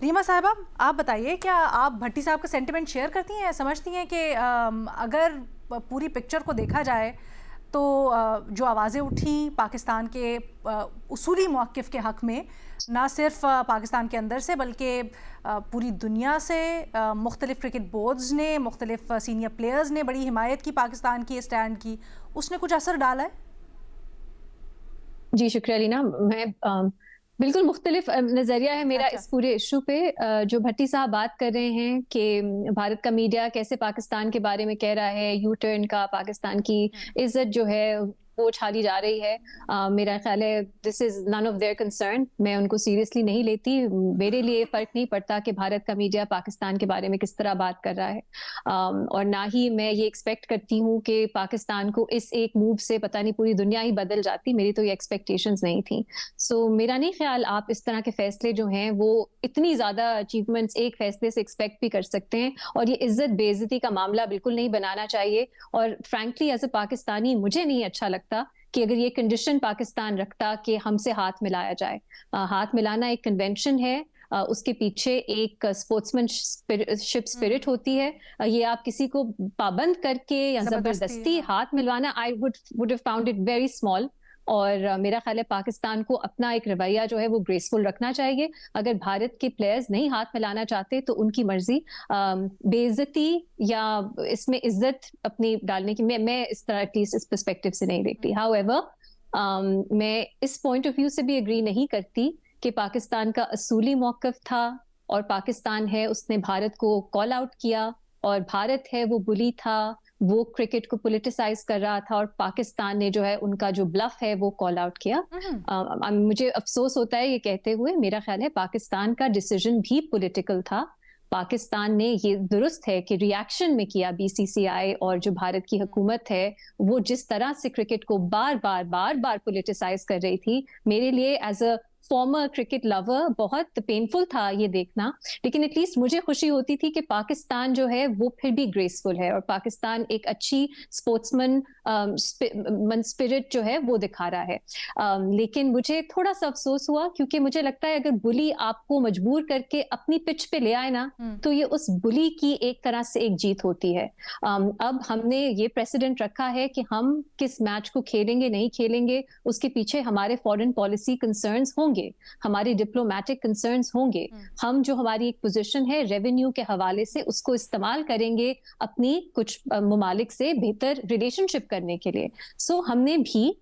रीमा साहिबा, आप बताइए, क्या आप भट्टी साहब का सेंटिमेंट शेयर करती हैं? समझती हैं कि अगर पूरी पिक्चर को देखा जाए तो जो आवाज़ें उठी पाकिस्तान के उसूली मौक़िफ़ के हक़ में, ना सिर्फ पाकिस्तान के अंदर से बल्कि पूरी दुनिया से, मुख्तलिफ़ क्रिकेट बोर्ड्स ने, मुख्तलिफ़ सीनियर प्लेयर्स ने बड़ी हिमायत की पाकिस्तान की, स्टैंड की, उसने कुछ असर डाला है? जी, शुक्रिया लीना। मैं बिल्कुल मुख्तलिफ नज़रिया है मेरा अच्छा। इस पूरे इश्यू पे। जो भट्टी साहब बात कर रहे हैं कि भारत का मीडिया कैसे पाकिस्तान के बारे में कह रहा है, यू टर्न का, पाकिस्तान की इज़्ज़त जो है वो उछाली जा रही है। मेरा ख़्याल है this is none of their concern. मैं उनको सीरियसली नहीं लेती। मेरे लिए फ़र्क नहीं पड़ता कि भारत का मीडिया पाकिस्तान के बारे में किस तरह बात कर रहा है। और ना ही मैं ये एक्सपेक्ट करती हूँ कि पाकिस्तान को इस एक मूव से पता नहीं पूरी दुनिया ही बदल जाती। मेरी तो ये एक्सपेक्टेशंस नहीं थी। सो मेरा नहीं ख्याल आप इस तरह के फैसले जो हैं वो इतनी ज्यादा अचीवमेंट्स एक फैसले से एक्सपेक्ट भी कर सकते हैं, और ये इज्जत बेइज्जती का मामला बिल्कुल नहीं बनाना चाहिए। और फ्रैंकली एज अ पाकिस्तानी मुझे नहीं अच्छा लगता कि अगर ये कंडीशन पाकिस्तान रखता कि हमसे हाथ मिलाया जाए। हाथ मिलाना एक कन्वेंशन है, उसके पीछे एक स्पोर्ट्समैनशिप स्पिरिट होती है। ये आप किसी को पाबंद करके या ज़बरदस्ती, जबरदस्ती हाँ। हाथ मिलवाना, I would have found it very small. और मेरा ख्याल है पाकिस्तान को अपना एक रवैया जो है वो ग्रेसफुल रखना चाहिए। अगर भारत के प्लेयर्स नहीं हाथ मिलाना चाहते तो उनकी मर्जी। बेइज्जती या इसमें इज्जत अपनी डालने की मैं इस तरह एटलीस्ट इस पर्सपेक्टिव से नहीं देखती। हाउएवर मैं इस पॉइंट ऑफ व्यू से भी एग्री नहीं करती कि पाकिस्तान का असूली मौकफ था और पाकिस्तान है उसने भारत को कॉल आउट किया, और भारत है वो बुली था, वो क्रिकेट को पॉलिटिसाइज कर रहा था, और पाकिस्तान ने जो है उनका जो ब्लफ है वो कॉल आउट किया। मुझे अफसोस होता है ये कहते हुए। मेरा ख्याल है पाकिस्तान का डिसीजन भी पॉलिटिकल था। पाकिस्तान ने ये दुरुस्त है कि रिएक्शन में किया। बीसीसीआई और जो भारत की हुकूमत है वो जिस तरह से क्रिकेट को बार बार पॉलिटिसाइज कर रही थी, मेरे लिए as a former cricket lover बहुत पेनफुल था ये देखना। लेकिन एटलीस्ट मुझे खुशी होती थी कि पाकिस्तान जो है वो फिर भी ग्रेसफुल है, और पाकिस्तान एक अच्छी स्पोर्ट्समैन स्पिरिट जो है वो दिखा रहा है। लेकिन मुझे थोड़ा सा अफसोस हुआ, क्योंकि मुझे लगता है अगर बुली आपको मजबूर करके अपनी पिच पे ले आए ना, तो ये उस बुली की एक तरह से एक जीत होती है। अब हमने ये प्रेसिडेंट रखा है कि हम किस मैच को खेलेंगे नहीं खेलेंगे, उसके पीछे हमारे फॉरेन पॉलिसी कंसर्न्स होंगे, हमारे डिप्लोमेटिक कंसर्न्स होंगे। हम जो हमारी एक पोजीशन है रेवेन्यू के हवाले से उसको इस्तेमाल करेंगे अपनी कुछ ममालिक से बेहतर रिलेशनशिप करने के लिए। सो हमने भी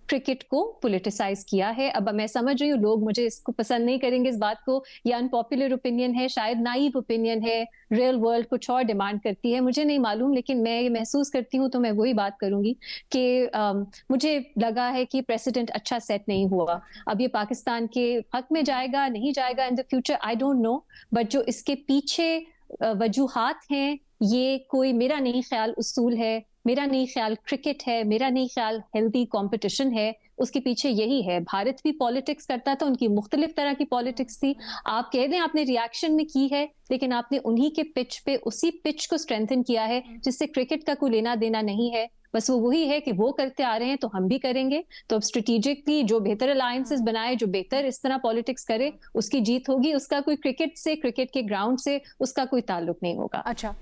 क्रिकेट को पॉलिटिसाइज किया है। अब मैं समझ रही हूँ लोग मुझे इसको पसंद नहीं करेंगे इस बात को, ये अनपॉपुलर ओपिनियन है, शायद नाइव ओपिनियन है, रियल वर्ल्ड कुछ और डिमांड करती है, मुझे नहीं मालूम। लेकिन मैं ये महसूस करती हूँ तो मैं वही बात करूंगी कि मुझे लगा है कि प्रेसिडेंट अच्छा सेट नहीं हुआ। अब ये पाकिस्तान के हक में जाएगा नहीं जाएगा in the future I don't know, but जो इसके पीछे वजूहात हैं ये कोई मेरा नहीं ख्याल उसूल है, मेरा नहीं ख्याल क्रिकेट है, मेरा नहीं ख्याल हेल्दी कंपटीशन है। उसके पीछे यही है, भारत भी पॉलिटिक्स करता था, उनकी मुख्तलिफ तरह की पॉलिटिक्स थी। आप कह दें आपने रिएक्शन में की है, लेकिन आपने उन्हीं के पिच पे उसी पिच को स्ट्रेंथन किया है जिससे क्रिकेट का कोई लेना देना नहीं है। बस वो वही है कि वो करते आ रहे हैं तो हम भी करेंगे। तो अब स्ट्रेटेजिकली जो बेहतर अलायंसेस बनाए, जो बेहतर इस तरह पॉलिटिक्स करे, उसकी जीत होगी। उसका कोई क्रिकेट से, क्रिकेट के ग्राउंड से उसका कोई ताल्लुक नहीं होगा। अच्छा।